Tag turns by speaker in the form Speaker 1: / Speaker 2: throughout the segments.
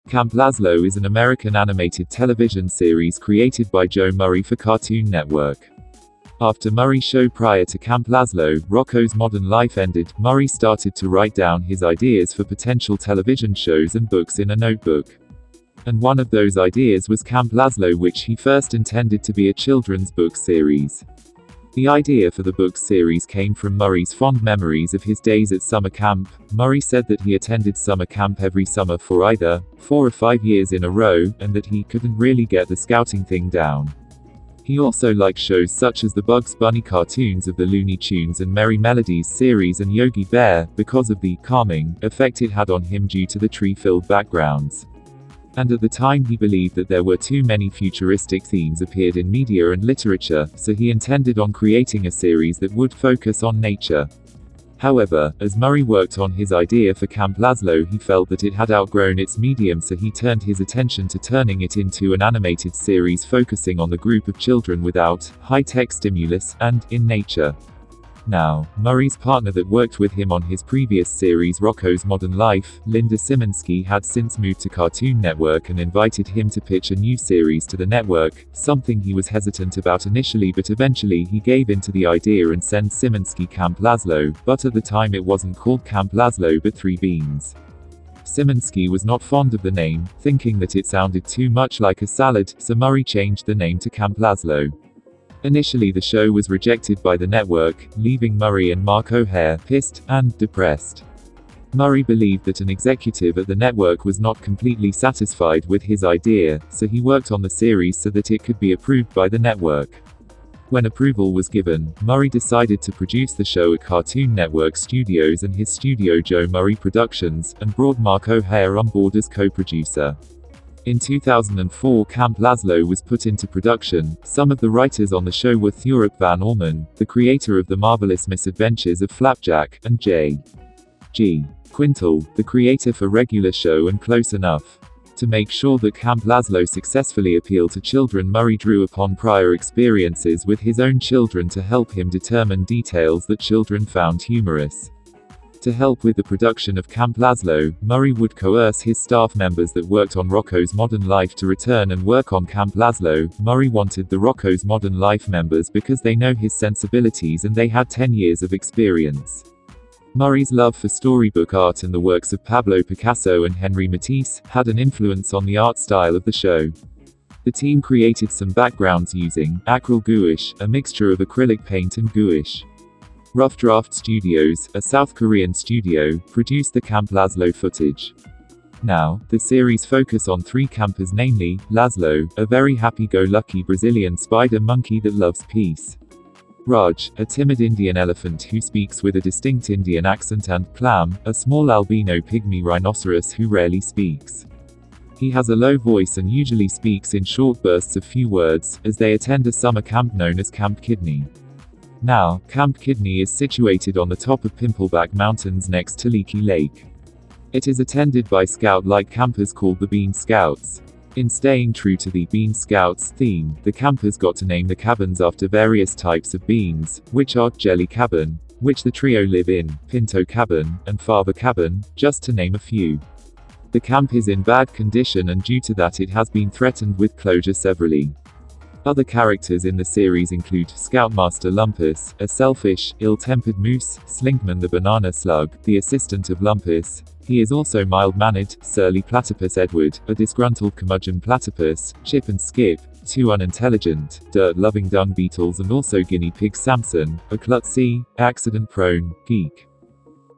Speaker 1: Camp Lazlo is an American animated television series created by Joe Murray for Cartoon Network. After Murray's show prior to Camp Lazlo, Rocko's Modern Life ended, Murray started to write down his ideas for potential television shows and books in a notebook. And one of those ideas was Camp Lazlo, which he first intended to be a children's book series. The idea for the book series came from Murray's fond memories of his days at summer camp. Murray said that he attended summer camp every summer for either 4 or 5 years in a row, and that he couldn't really get the scouting thing down. He also liked shows such as the Bugs Bunny cartoons of the Looney Tunes and Merry Melodies series and Yogi Bear, because of the calming effect it had on him due to the tree-filled backgrounds. And at the time he believed that there were too many futuristic themes appeared in media and literature, so he intended on creating a series that would focus on nature. However, as Murray worked on his idea for Camp Lazlo, he felt that it had outgrown its medium, so he turned his attention to turning it into an animated series focusing on the group of children without high-tech stimulus, and in nature. Now, Murray's partner that worked with him on his previous series Rocko's Modern Life, Linda Simensky, had since moved to Cartoon Network and invited him to pitch a new series to the network, something he was hesitant about initially, but eventually he gave in to the idea and sent Simensky Camp Lazlo, but at the time it wasn't called Camp Lazlo but Three Beans. Simensky was not fond of the name, thinking that it sounded too much like a salad, so Murray changed the name to Camp Lazlo. Initially the show was rejected by the network, leaving Murray and Mark O'Hare pissed and depressed. Murray believed that an executive at the network was not completely satisfied with his idea, so he worked on the series so that it could be approved by the network. When approval was given, Murray decided to produce the show at Cartoon Network Studios and his studio Joe Murray Productions, and brought Mark O'Hare on board as co-producer. In 2004 Camp Lazlo was put into production. Some of the writers on the show were Thurup Van Orman, the creator of The Marvelous Misadventures of Flapjack, and J.G. Quintal, the creator for Regular Show and Close Enough. To make sure that Camp Lazlo successfully appealed to children, Murray drew upon prior experiences with his own children to help him determine details that children found humorous. To help with the production of Camp Lazlo, Murray would coerce his staff members that worked on Rocko's Modern Life to return and work on Camp Lazlo. Murray wanted the Rocko's Modern Life members because they know his sensibilities and they had 10 years of experience. Murray's love for storybook art and the works of Pablo Picasso and Henri Matisse had an influence on the art style of the show. The team created some backgrounds using acrylic gouache, a mixture of acrylic paint and gouache. Rough Draft Studios, a South Korean studio, produced the Camp Lazlo footage. Now, the series focus on 3 campers, namely, Lazlo, a very happy-go-lucky Brazilian spider monkey that loves peace; Raj, a timid Indian elephant who speaks with a distinct Indian accent; and Clam, a small albino pygmy rhinoceros who rarely speaks. He has a low voice and usually speaks in short bursts of few words, as they attend a summer camp known as Camp Kidney. Now, Camp Kidney is situated on the top of Pimpleback Mountains next to Leaky Lake. It is attended by Scout-like campers called the Bean Scouts. In staying true to the Bean Scouts theme, the campers got to name the cabins after various types of beans, which are Jelly Cabin, which the trio live in, Pinto Cabin, and Fava Cabin, just to name a few. The camp is in bad condition, and due to that it has been threatened with closure severally. Other characters in the series include Scoutmaster Lumpus, a selfish, ill-tempered moose; Slinkman the banana slug, the assistant of Lumpus. He is also mild-mannered; Surly Platypus Edward, a disgruntled curmudgeon platypus; Chip and Skip, 2 unintelligent, dirt-loving dung beetles; and also Guinea Pig Samson, a klutzy, accident-prone geek.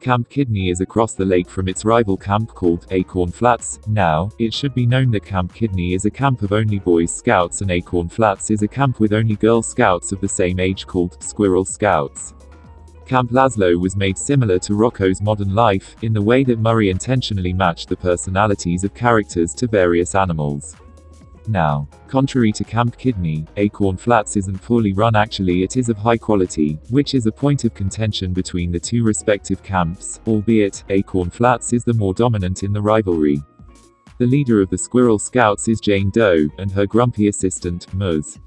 Speaker 1: Camp Kidney is across the lake from its rival camp called Acorn Flats. Now, it should be known that Camp Kidney is a camp of only Boys Scouts and Acorn Flats is a camp with only Girl Scouts of the same age called Squirrel Scouts. Camp Lazlo was made similar to Rocko's Modern Life, in the way that Murray intentionally matched the personalities of characters to various animals. Now, contrary to Camp Kidney, Acorn Flats isn't poorly run. Actually it is of high quality, which is a point of contention between the 2 respective camps, albeit, Acorn Flats is the more dominant in the rivalry. The leader of the Squirrel Scouts is Jane Doe, and her grumpy assistant, Muz.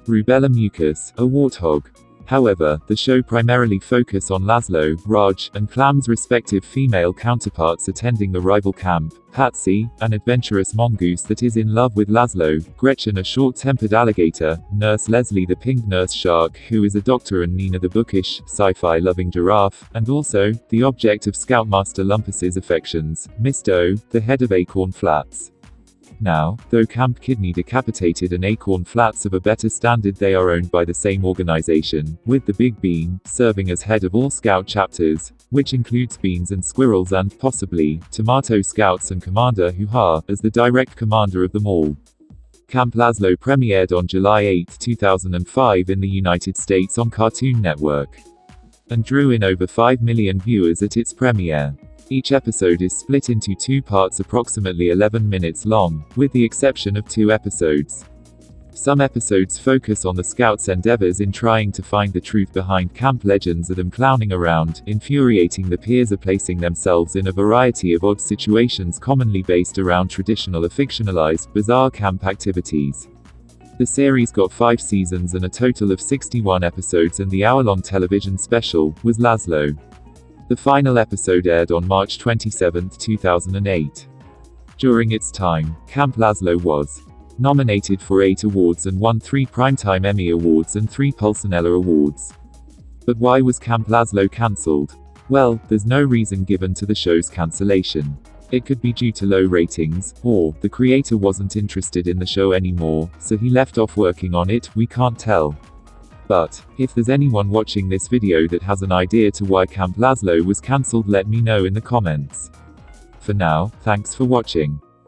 Speaker 1: Rubella Mucus, a warthog. However, the show primarily focused on Lazlo, Raj, and Clam's respective female counterparts attending the rival camp: Patsy, an adventurous mongoose that is in love with Lazlo; Gretchen, a short-tempered alligator; Nurse Leslie, the pink nurse shark who is a doctor; and Nina, the bookish, sci-fi loving giraffe; and also, the object of Scoutmaster Lumpus's affections, Miss Doe, the head of Acorn Flats. Now, though Camp Kidney decapitated and Acorn Flats of a better standard, they are owned by the same organization, with the Big Bean serving as head of all Scout chapters, which includes beans and squirrels and, possibly, tomato scouts, and Commander Hoo-Ha as the direct commander of them all. Camp Lazlo premiered on July 8, 2005 in the United States on Cartoon Network, and drew in over 5 million viewers at its premiere. Each episode is split into 2 parts approximately 11 minutes long, with the exception of 2 episodes. Some episodes focus on the Scouts' endeavors in trying to find the truth behind camp legends of them clowning around, infuriating the peers, or placing themselves in a variety of odd situations commonly based around traditional or fictionalized, bizarre camp activities. The series got 5 seasons and a total of 61 episodes, and the hour-long television special was Lazlo. The final episode aired on March 27, 2008. During its time, Camp Lazlo was nominated for 8 awards and won 3 Primetime Emmy Awards and 3 Pulcinella Awards. But why was Camp Lazlo cancelled? Well, there's no reason given to the show's cancellation. It could be due to low ratings, or the creator wasn't interested in the show anymore, so he left off working on it. We can't tell. But, if there's anyone watching this video that has an idea to why Camp Lazlo was cancelled, let me know in the comments. For now, thanks for watching.